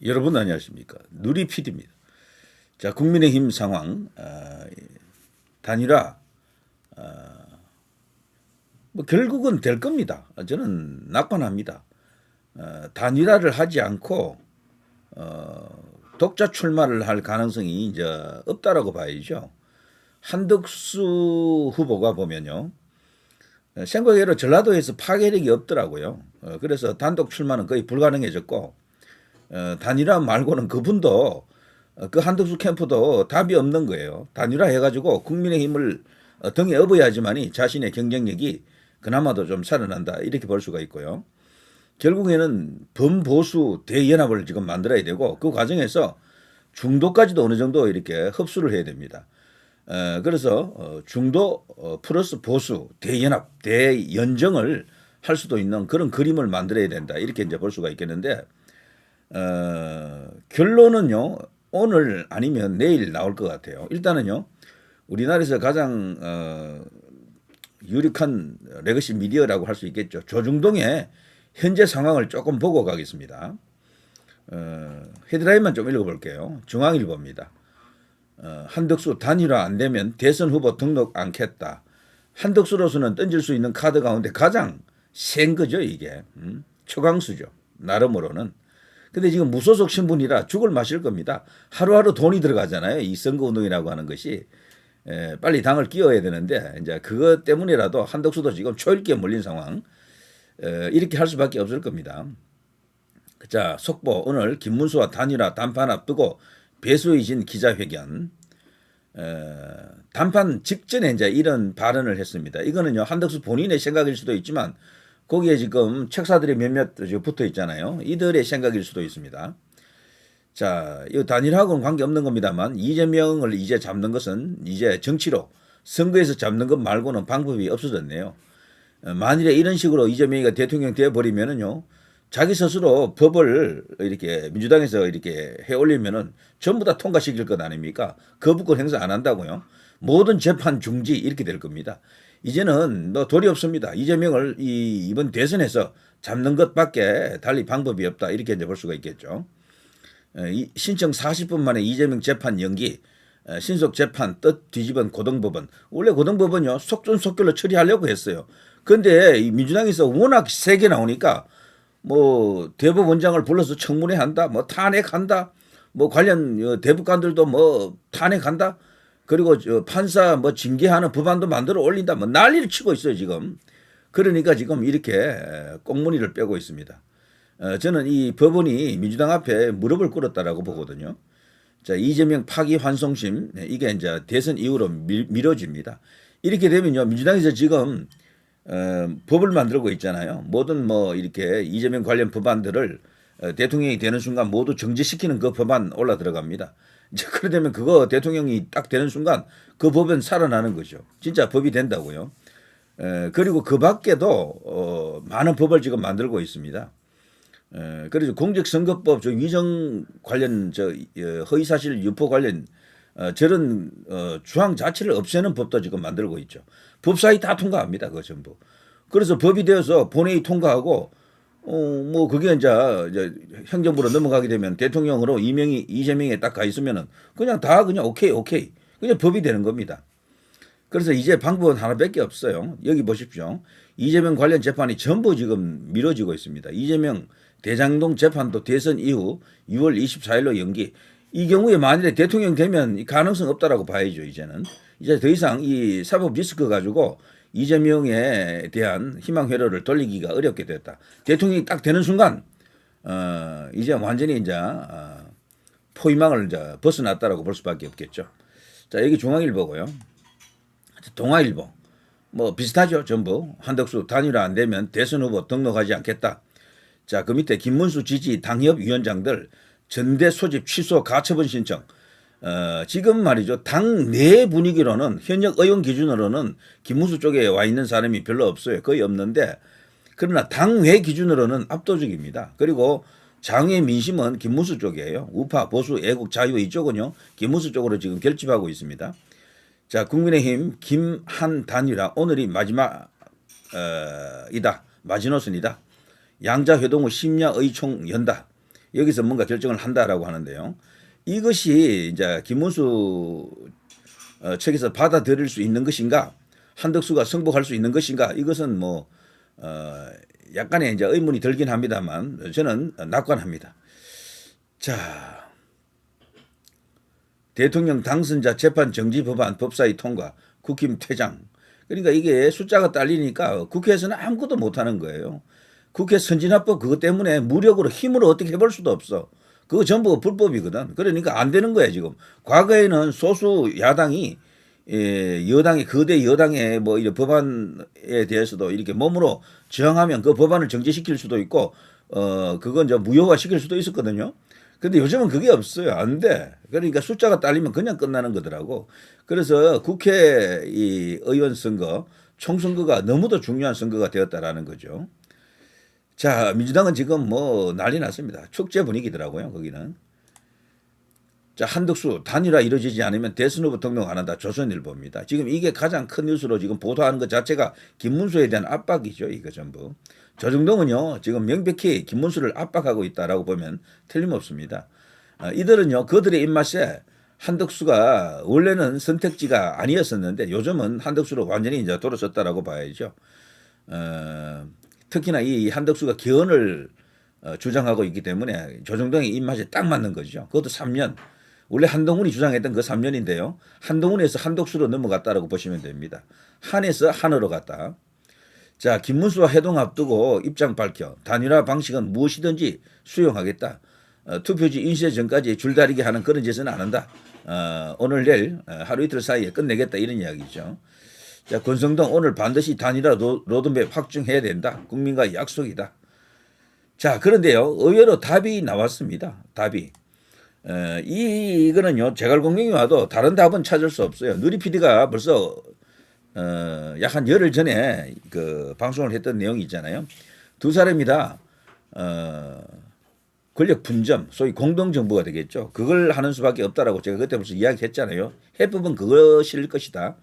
여러분 안녕하십니까. 누리 PD입니다. 자, 국민의힘 상황, 단일화, 뭐 결국은 될 겁니다. 저는 낙관합니다. 단일화를 하지 않고 독자 출마를 할 가능성이 이제 없다라고 봐야죠. 한덕수 후보가 보면요, 생각외로 전라도에서 파괴력이 없더라고요. 그래서 단독 출마는 거의 불가능해졌고, 단일화 말고는 그분도 그 한덕수 캠프도 답이 없는 거예요. 단일화 해가지고 국민의힘을 등에 업어야지만이 자신의 경쟁력이 그나마도 좀 살아난다 이렇게 볼 수가 있고요. 결국에는 범보수 대연합을 지금 만들어야 되고 그 과정에서 중도까지도 어느 정도 이렇게 흡수를 해야 됩니다. 그래서 중도 플러스 보수 대연합 대연정을 할 수도 있는 그런 그림을 만들어야 된다 이렇게 이제 볼 수가 있겠는데, 결론은요, 오늘 아니면 내일 나올 것 같아요. 일단은요, 우리나라에서 가장 유력한 레거시 미디어라고 할 수 있겠죠. 조중동의 현재 상황을 조금 보고 가겠습니다. 헤드라인만 좀 읽어볼게요. 중앙일보입니다. 한덕수 단일화 안 되면 대선 후보 등록 않겠다. 한덕수로서는 던질 수 있는 카드 가운데 가장 센 거죠, 이게. 초강수죠, 나름으로는. 근데 지금 무소속 신분이라 죽을 마실 겁니다. 하루하루 돈이 들어가잖아요. 이 선거운동이라고 하는 것이. 빨리 당을 끼워야 되는데, 이제 그것 때문이라도 한덕수도 지금 초읽기에 몰린 상황. 이렇게 할 수밖에 없을 겁니다. 자, 속보. 오늘 김문수와 단일화 단판 앞두고 배수의진 기자회견. 단판 직전에 이제 이런 발언을 했습니다. 이거는요, 한덕수 본인의 생각일 수도 있지만, 거기에 지금 책사들이 몇몇 붙어 있잖아요. 이들의 생각일 수도 있습니다. 자, 이 단일화하고는 관계없는 겁니다만 이재명을 이제 잡는 것은 이제 정치로 선거에서 잡는 것 말고는 방법이 없어졌네요. 만일에 이런 식으로 이재명이가 대통령 되어버리면은요, 자기 스스로 법을 이렇게 민주당에서 이렇게 해 올리면은 전부 다 통과시킬 것 아닙니까? 거부권 행사 안 한다고요. 모든 재판 중지 이렇게 될 겁니다. 이제는 뭐 도리 없습니다. 이재명을 이번 대선에서 잡는 것밖에 달리 방법이 없다 이렇게 이제 볼 수가 있겠죠. 신청 40분 만에 이재명 재판 연기, 신속 재판 뜻 뒤집은 고등법원. 원래 고등법원요, 속전속결로 처리하려고 했어요. 그런데 민주당에서 워낙 세게 나오니까 뭐 대법원장을 불러서 청문회 한다, 뭐 탄핵한다, 뭐 관련 대법관들도 뭐 탄핵한다, 그리고 판사 뭐 징계하는 법안도 만들어 올린다, 뭐 난리를 치고 있어요 지금. 그러니까 지금 이렇게 꽁무니를 빼고 있습니다. 저는 이 법원이 민주당 앞에 무릎을 꿇었다라고 보거든요. 자, 이재명 파기 환송심, 이게 이제 대선 이후로 미뤄집니다. 이렇게 되면요, 민주당에서 지금 법을 만들고 있잖아요. 모든 뭐 이렇게 이재명 관련 법안들을 대통령이 되는 순간 모두 정지시키는 그 법안 올라 들어갑니다. 이제 그러려면 그거 대통령이 딱 되는 순간 그 법은 살아나는 거죠. 진짜 법이 된다고요. 그리고 그 밖에도 많은 법을 지금 만들고 있습니다. 그래서 공직선거법 위정 관련 허위사실 유포 관련 저런 주항 자체를 없애는 법도 지금 만들고 있죠. 법사위 다 통과합니다. 그거 전부. 그래서 법이 되어서 본회의 통과하고 뭐 그게 이제 행정부로 넘어가게 되면 대통령으로 이재명이 딱 가 있으면은 그냥 다 그냥 오케이 그냥 법이 되는 겁니다. 그래서 이제 방법은 하나밖에 없어요. 여기 보십시오. 이재명 관련 재판이 전부 지금 미뤄지고 있습니다. 이재명 대장동 재판도 대선 이후 6월 24일로 연기. 이 경우에 만일에 대통령 되면 가능성 없다라고 봐야죠. 이제 더 이상 이 사법 리스크 가지고 이재명에 대한 희망 회로를 돌리기가 어렵게 됐다. 대통령이 딱 되는 순간 이제 완전히 이제 포위망을 이제 벗어났다라고 볼 수밖에 없겠죠. 자, 여기 중앙일보고요. 동아일보 뭐 비슷하죠. 전부 한덕수 단일화 안 되면 대선 후보 등록하지 않겠다. 자, 그 밑에 김문수 지지 당협 위원장들 전대 소집 취소 가처분 신청. 지금 말이죠. 당 내 분위기로는 현역 의원 기준으로는 김문수 쪽에 와 있는 사람이 별로 없어요. 거의 없는데, 그러나 당외 기준으로는 압도적입니다. 그리고 장외 민심은 김문수 쪽이에요. 우파, 보수, 애국, 자유 이쪽은요, 김문수 쪽으로 지금 결집하고 있습니다. 자, 국민의힘 김한 단일화 오늘이 마지막 마지노선이다. 양자 회동 후 심야 의총 연다. 여기서 뭔가 결정을 한다라고 하는데요. 이것이 이제 김문수 측에서 받아들일 수 있는 것인가, 한덕수가 승복할 수 있는 것인가, 이것은 뭐 약간의 이제 의문이 들긴 합니다만 저는 낙관합니다. 자, 대통령 당선자 재판 정지 법안 법사위 통과, 국힘 퇴장. 그러니까 이게 숫자가 딸리니까 국회에서는 아무것도 못하는 거예요. 국회 선진화법 그것 때문에 무력으로 힘으로 어떻게 해볼 수도 없어. 그거 전부 불법이거든. 그러니까 안 되는 거야 지금. 과거에는 소수 야당이 여당의 거대 여당의 뭐 이런 법안에 대해서도 이렇게 몸으로 저항하면 그 법안을 정지시킬 수도 있고 그건 이제 무효화 시킬 수도 있었거든요. 근데 요즘은 그게 없어요. 안 돼. 그러니까 숫자가 딸리면 그냥 끝나는 거더라고. 그래서 국회 이 의원 선거, 총선거가 너무도 중요한 선거가 되었다라는 거죠. 자, 민주당은 지금 뭐 난리 났습니다. 축제 분위기더라고요, 거기는. 자, 한덕수 단일화 이루어지지 않으면 대선 후보 등록 안 한다. 조선일보입니다. 지금 이게 가장 큰 뉴스로 지금 보도하는 것 자체가 김문수에 대한 압박이죠, 이거 전부. 조정동은요, 지금 명백히 김문수를 압박하고 있다라고 보면 틀림없습니다. 이들은요, 그들의 입맛에 한덕수가 원래는 선택지가 아니었었는데 요즘은 한덕수로 완전히 이제 돌아섰다라고 봐야죠. 특히나 이 한덕수가 개헌을 주장하고 있기 때문에 조정동의 입맛에 딱 맞는 거죠. 그것도 3년. 원래 한동훈이 주장했던 그 3년인데요. 한동훈에서 한덕수로 넘어갔다라고 보시면 됩니다. 한에서 한으로 갔다. 자, 김문수와 회동 앞두고 입장 밝혀 단일화 방식은 무엇이든지 수용하겠다. 투표지 인쇄 전까지 줄다리기 하는 그런 짓은 안 한다. 오늘 내일 하루 이틀 사이에 끝내겠다 이런 이야기죠. 자, 권성동 오늘 반드시 단일화 로드맵 확정해야 된다. 국민과 약속이다. 자, 그런데요, 의외로 답이 나왔습니다. 답이. 이거는요, 제갈공명이 와도 다른 답은 찾을 수 없어요. 누리 PD가 벌써 약 한 열흘 전에 그 방송을 했던 내용이 있잖아요. 두 사람이 다 권력 분점, 소위 공동정부가 되겠죠. 그걸 하는 수밖에 없다라고 제가 그때 벌써 이야기했잖아요. 해법은 그것일 것이다.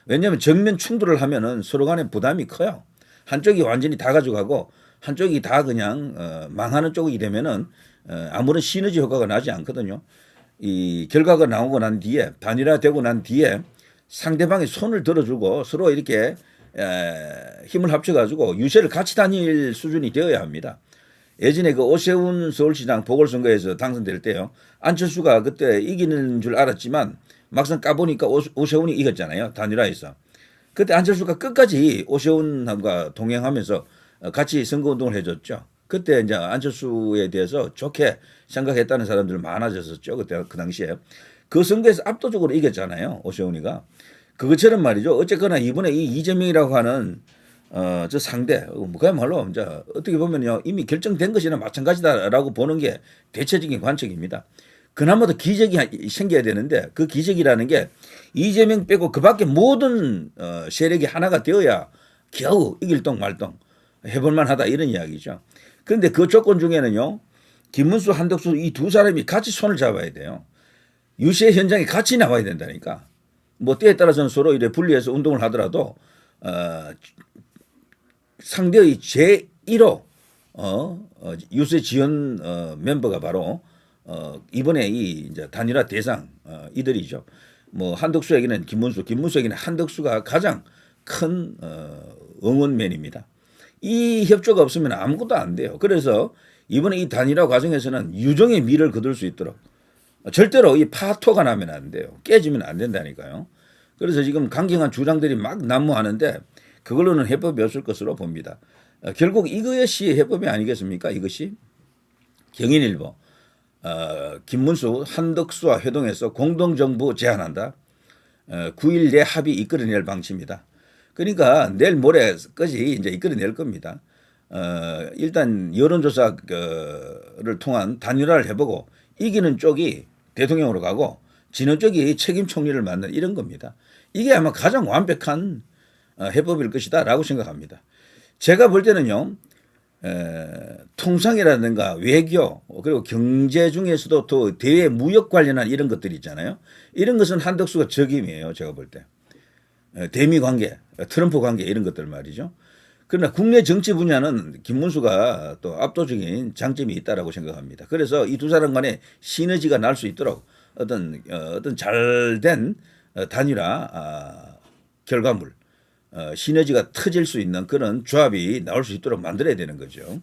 왜냐하면 정면 충돌을 하면은 서로 간에 부담이 커요. 한쪽이 완전히 다 가져가고 한쪽이 다 그냥 망하는 쪽이 되면은 아무런 시너지 효과가 나지 않거든요. 이 결과가 나오고 난 뒤에 단일화되고 난 뒤에 상대방의 손을 들어주고 서로 이렇게 힘을 합쳐가지고 유세를 같이 다닐 수준이 되어야 합니다. 예전에 그 오세훈 서울시장 보궐선거에서 당선될 때요. 안철수가 그때 이기는 줄 알았지만 막상 까보니까 오세훈이 이겼잖아요. 단일화에서. 그때 안철수가 끝까지 오세훈과 동행하면서 같이 선거운동을 해줬죠. 그때 이제 안철수에 대해서 좋게 생각했다는 사람들 많아졌었죠. 그때 그 당시에. 그 선거에서 압도적으로 이겼잖아요. 오세훈이가. 그것처럼 말이죠. 어쨌거나 이번에 이 이재명이라고 하는 저 상대, 그야말로 이제 어떻게 보면요. 이미 결정된 것이나 마찬가지다라고 보는 게 대체적인 관측입니다. 그나마도 기적이 생겨야 되는데 그 기적이라는 게 이재명 빼고 그 밖에 모든 세력이 하나가 되어야 겨우 이길 동 말동 해볼만 하다 이런 이야기죠. 그런데 그 조건 중에는요. 김문수, 한덕수 이 두 사람이 같이 손을 잡아야 돼요. 유세 현장에 같이 나와야 된다니까. 뭐 때에 따라서는 서로 이래 분리해서 운동을 하더라도 상대의 제1호 유세 지원 멤버가 바로 이번에 이 이제 단일화 대상 이들이죠. 뭐 한덕수에게는 김문수, 김문수에게는 한덕수가 가장 큰 응원맨입니다. 이 협조가 없으면 아무것도 안 돼요. 그래서 이번에 이 단일화 과정에서는 유종의 미를 거둘 수 있도록 절대로 이 파토가 나면 안 돼요. 깨지면 안 된다니까요. 그래서 지금 강경한 주장들이 막 난무하는데 그걸로는 해법이 없을 것으로 봅니다. 결국 이것이 해법이 아니겠습니까? 이것이 경인일보 김문수, 한덕수와 회동해서 공동정부 제안한다. 9일 내 합의 이끌어낼 방침이다. 그러니까 내일 모레까지 이제 이끌어낼 겁니다. 일단 여론조사를 통한 단일화를 해보고 이기는 쪽이 대통령으로 가고 지는 쪽이 책임 총리를 맡는 이런 겁니다. 이게 아마 가장 완벽한 해법일 것이다라고 생각합니다. 제가 볼 때는요. 통상이라든가 외교 그리고 경제 중에서도 또 대외 무역 관련한 이런 것들이 있잖아요. 이런 것은 한덕수가 적임이에요. 제가 볼 때. 대미 관계, 트럼프 관계 이런 것들 말이죠. 그러나 국내 정치 분야는 김문수가 또 압도적인 장점이 있다라고 생각합니다. 그래서 이 두 사람 간에 시너지가 날 수 있도록 어떤 잘된 단일화 결과물, 시너지가 터질 수 있는 그런 조합이 나올 수 있도록 만들어야 되는 거죠.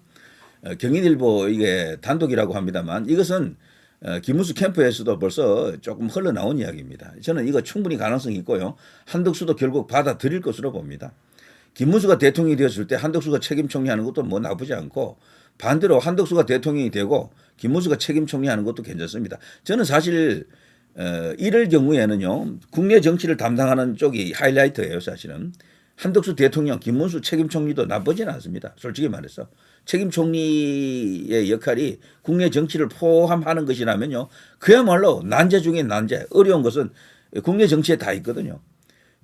경인일보 이게 단독이라고 합니다만 이것은 김문수 캠프에서도 벌써 조금 흘러나온 이야기입니다. 저는 이거 충분히 가능성이 있고요. 한덕수도 결국 받아들일 것으로 봅니다. 김문수가 대통령이 되었을 때 한덕수가 책임 총리하는 것도 뭐 나쁘지 않고 반대로 한덕수가 대통령이 되고 김문수가 책임 총리하는 것도 괜찮습니다. 저는 사실 이럴 경우에는요. 국내 정치를 담당하는 쪽이 하이라이트예요. 사실은. 한덕수 대통령, 김문수 책임 총리도 나쁘지는 않습니다. 솔직히 말해서. 책임 총리의 역할이 국내 정치를 포함하는 것이라면요. 그야말로 난제 중에 난제. 어려운 것은 국내 정치에 다 있거든요.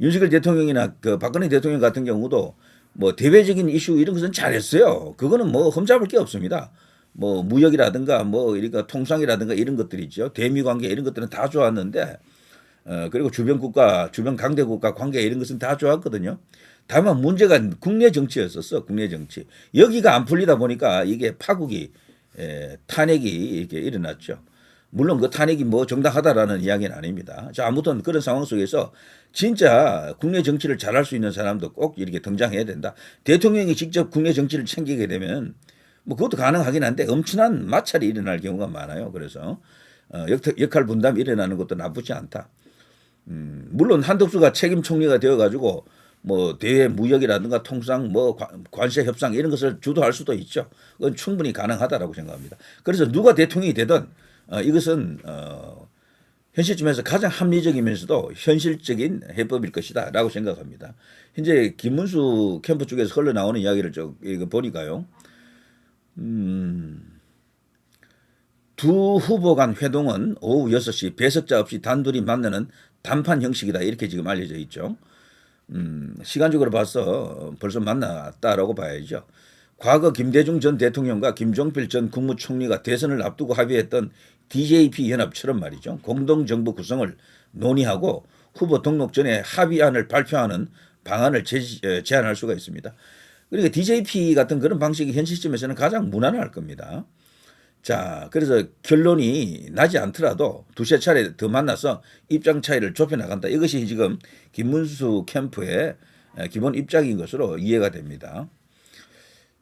윤석열 대통령이나 그 박근혜 대통령 같은 경우도 뭐 대외적인 이슈 이런 것은 잘했어요. 그거는 뭐 흠잡을 게 없습니다. 뭐 무역이라든가 뭐 이러니까 통상이라든가 이런 것들이 있죠. 대미 관계 이런 것들은 다 좋았는데 그리고 주변 국가, 주변 강대 국가 관계 이런 것은 다 좋았거든요. 다만 문제가 국내 정치였었어. 국내 정치. 여기가 안 풀리다 보니까 이게 파국이 탄핵이 이렇게 일어났죠. 물론 그 탄핵이 뭐 정당하다라는 이야기는 아닙니다. 자, 아무튼 그런 상황 속에서 진짜 국내 정치를 잘할 수 있는 사람도 꼭 이렇게 등장해야 된다. 대통령이 직접 국내 정치를 챙기게 되면 뭐 그것도 가능하긴 한데 엄청난 마찰이 일어날 경우가 많아요. 그래서 역할 분담이 일어나는 것도 나쁘지 않다. 물론 한덕수가 책임 총리가 되어가지고 뭐 대외 무역이라든가 통상 뭐 관세 협상 이런 것을 주도할 수도 있죠. 그건 충분히 가능하다라고 생각합니다. 그래서 누가 대통령이 되든 이것은 현 시점에서 가장 합리적이면서도 현실적인 해법일 것이다라고 생각합니다. 현재 김문수 캠프 쪽에서 흘러나오는 이야기를 좀 이거 보니까요. 두 후보 간 회동은 오후 6시 배석자 없이 단둘이 만나는 단판 형식이다. 이렇게 지금 알려져 있죠. 시간적으로 봐서 벌써 만났다라고 봐야죠. 과거 김대중 전 대통령과 김종필 전 국무총리가 대선을 앞두고 합의했던 DJP 연합처럼 말이죠. 공동정부 구성을 논의하고 후보 등록 전에 합의안을 발표하는 방안을 제안할 수가 있습니다. 그러니까 DJP 같은 그런 방식이 현 시점에서는 가장 무난할 겁니다. 자, 그래서 결론이 나지 않더라도 두세 차례 더 만나서 입장 차이를 좁혀나간다. 이것이 지금 김문수 캠프의 기본 입장인 것으로 이해가 됩니다.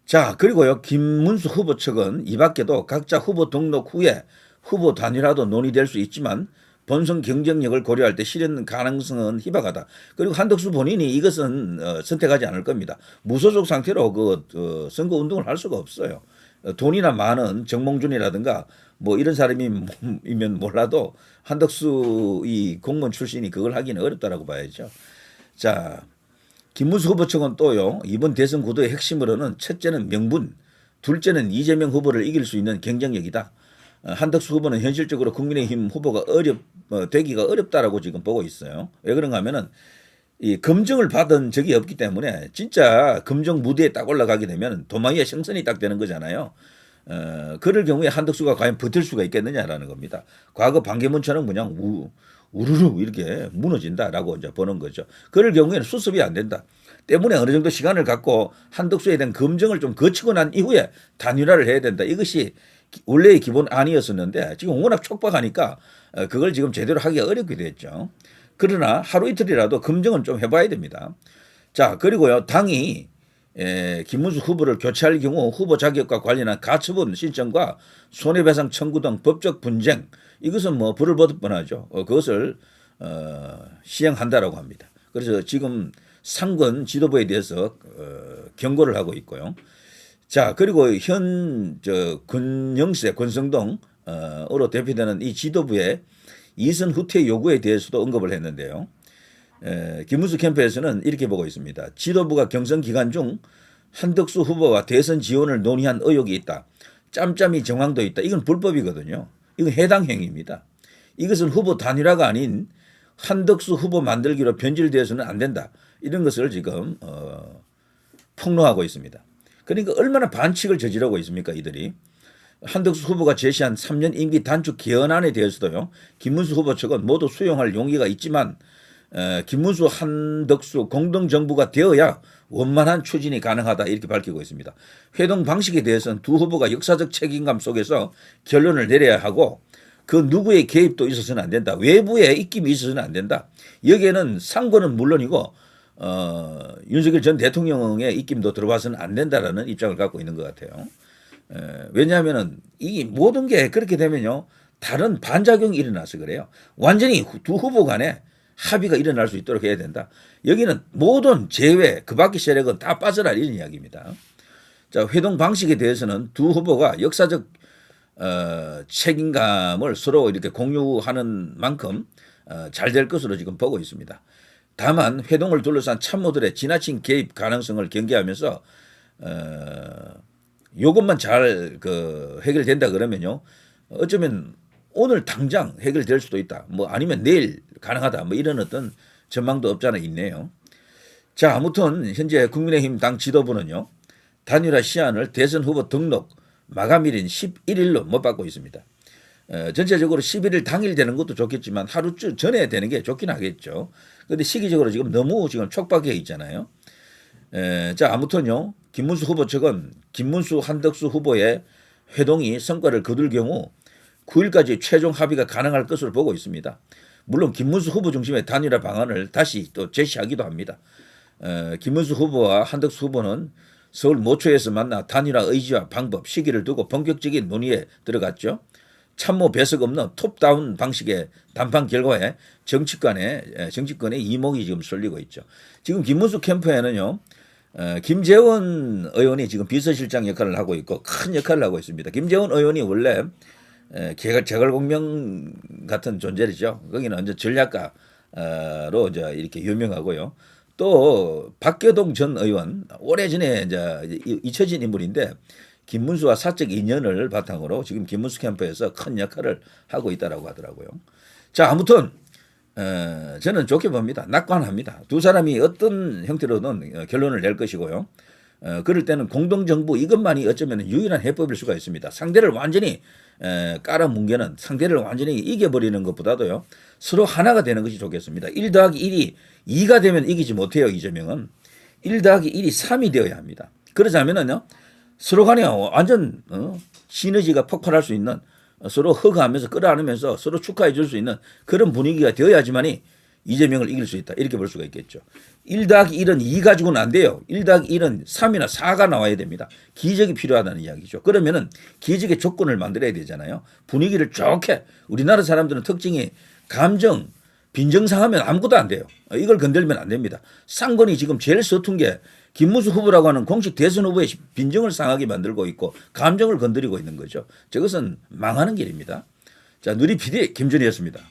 자, 그리고요, 김문수 후보 측은 이 밖에도 각자 후보 등록 후에 후보 단일화도 논의될 수 있지만 본선 경쟁력을 고려할 때 실현 가능성은 희박하다. 그리고 한덕수 본인이 이것은 선택하지 않을 겁니다. 무소속 상태로 선거 운동을 할 수가 없어요. 돈이나 많은 정몽준이라든가 뭐 이런 사람이면 몰라도 한덕수 이 공무원 출신이 그걸 하기는 어렵다라고 봐야죠. 자, 김문수 후보 측은 또요, 이번 대선 구도의 핵심으로는 첫째는 명분, 둘째는 이재명 후보를 이길 수 있는 경쟁력이다. 한덕수 후보는 현실적으로 국민의힘 후보가 되기가 어렵다라고 지금 보고 있어요. 왜 그런가 하면은 이 검증을 받은 적이 없기 때문에 진짜 검증 무대에 딱 올라가게 되면 도마위의 생선이 딱 되는 거잖아요. 그럴 경우에 한덕수가 과연 버틸 수가 있겠느냐라는 겁니다. 과거 반기문처럼 그냥 우르르 이렇게 무너진다라고 이제 보는 거죠. 그럴 경우에는 수습이 안 된다. 때문에 어느 정도 시간을 갖고 한덕수에 대한 검증을 좀 거치고 난 이후에 단일화를 해야 된다. 이것이 원래의 기본 안이었었는데 지금 워낙 촉박하니까 그걸 지금 제대로 하기가 어렵게 됐죠. 그러나 하루 이틀이라도 검증은 좀 해봐야 됩니다. 자, 그리고요, 당이 김문수 후보를 교체할 경우 후보 자격과 관련한 가처분 신청과 손해배상 청구 등 법적 분쟁, 이것은 뭐 불을 보듯 뻔하죠. 그것을 시행한다라고 합니다. 그래서 지금 상권 지도부에 대해서 경고를 하고 있고요. 자, 그리고 권영세, 권성동으로 대표되는 이 지도부의 이선 후퇴 요구에 대해서도 언급을 했는데요. 김문수 캠프에서는 이렇게 보고 있습니다. 지도부가 경선 기간 중 한덕수 후보와 대선 지원을 논의한 의혹이 있다. 짬짬이 정황도 있다. 이건 불법이거든요. 이건 해당 행위입니다. 이것은 후보 단일화가 아닌 한덕수 후보 만들기로 변질되어서는 안 된다. 이런 것을 지금 폭로하고 있습니다. 그러니까 얼마나 반칙을 저지르고 있습니까, 이들이. 한덕수 후보가 제시한 3년 임기 단축 개헌안에 대해서도요, 김문수 후보 측은 모두 수용할 용의가 있지만 김문수, 한덕수 공동정부가 되어야 원만한 추진이 가능하다 이렇게 밝히고 있습니다. 회동 방식에 대해서는 두 후보가 역사적 책임감 속에서 결론을 내려야 하고 그 누구의 개입도 있어서는 안 된다. 외부의 입김이 있어서는 안 된다. 여기에는 상권은 물론이고 윤석열 전 대통령의 입김도 들어와서는 안 된다라는 입장을 갖고 있는 것 같아요. 왜냐하면은 이 모든 게 그렇게 되면요 다른 반작용이 일어나서 그래요. 완전히 두 후보 간에 합의가 일어날 수 있도록 해야 된다. 여기는 모든 제외 그 밖의 세력은 다 빠져라 이런 이야기입니다. 자, 회동 방식에 대해서는 두 후보가 역사적 책임감을 서로 이렇게 공유하는 만큼 잘 될 것으로 지금 보고 있습니다. 다만 회동을 둘러싼 참모들의 지나친 개입 가능성을 경계하면서 이것만 잘 해결된다 그러면요 어쩌면 오늘 당장 해결될 수도 있다. 뭐 아니면 내일 가능하다. 뭐 이런 어떤 전망도 없잖아 있네요. 자, 아무튼 현재 국민의힘 당 지도부는요 단일화 시한을 대선 후보 등록 마감일인 11일로 못 받고 있습니다. 전체적으로 11일 당일 되는 것도 좋겠지만 하루쯤 전에 되는 게 좋긴 하겠죠. 그런데 시기적으로 지금 너무 지금 촉박해 있잖아요. 자, 아무튼요 김문수 후보 측은 김문수, 한덕수 후보의 회동이 성과를 거둘 경우 9일까지 최종 합의가 가능할 것으로 보고 있습니다. 물론 김문수 후보 중심의 단일화 방안을 다시 또 제시하기도 합니다. 김문수 후보와 한덕수 후보는 서울 모초에서 만나 단일화 의지와 방법, 시기를 두고 본격적인 논의에 들어갔죠. 참모 배석 없는 톱다운 방식의談판 결과에 정치권의 이목이 지금 쏠리고 있죠. 지금 김문수 캠프에는요. 김재원 의원이 지금 비서실장 역할을 하고 있고 큰 역할을 하고 있습니다. 김재원 의원이 원래 제갈공명 같은 존재죠. 거기는 이제 전략가로 이제 이렇게 유명하고요. 또 박교동 전 의원 오래전에 이제 잊혀진 인물인데 김문수와 사적 인연을 바탕으로 지금 김문수 캠프에서 큰 역할을 하고 있다라고 하더라고요. 자, 아무튼 저는 좋게 봅니다. 낙관합니다. 두 사람이 어떤 형태로든 결론을 낼 것이고요. 그럴 때는 공동정부 이것만이 어쩌면 유일한 해법일 수가 있습니다. 상대를 완전히 깔아뭉개는 상대를 완전히 이겨버리는 것보다도요. 서로 하나가 되는 것이 좋겠습니다. 1 더하기 1이 2가 되면 이기지 못해요. 이재명은. 1 더하기 1이 3이 되어야 합니다. 그러자면은요. 서로 간에 완전 시너지가 폭발할 수 있는 서로 허가하면서 끌어안으면서 서로 축하해 줄 수 있는 그런 분위기가 되어야지만이 이재명을 이길 수 있다. 이렇게 볼 수가 있겠죠. 1 더하기 1은 2 가지고는 안 돼요. 1 더하기 1은 3이나 4가 나와야 됩니다. 기적이 필요하다는 이야기죠. 그러면은 기적의 조건을 만들어야 되잖아요. 분위기를 좋게 우리나라 사람들은 특징이 감정, 빈정상하면 아무것도 안 돼요. 이걸 건들면 안 됩니다. 상권이 지금 제일 서툰 게 김문수 후보라고 하는 공식 대선 후보의 빈정을 상하게 만들고 있고 감정을 건드리고 있는 거죠. 저것은 망하는 길입니다. 자, 누리 PD 김준희였습니다.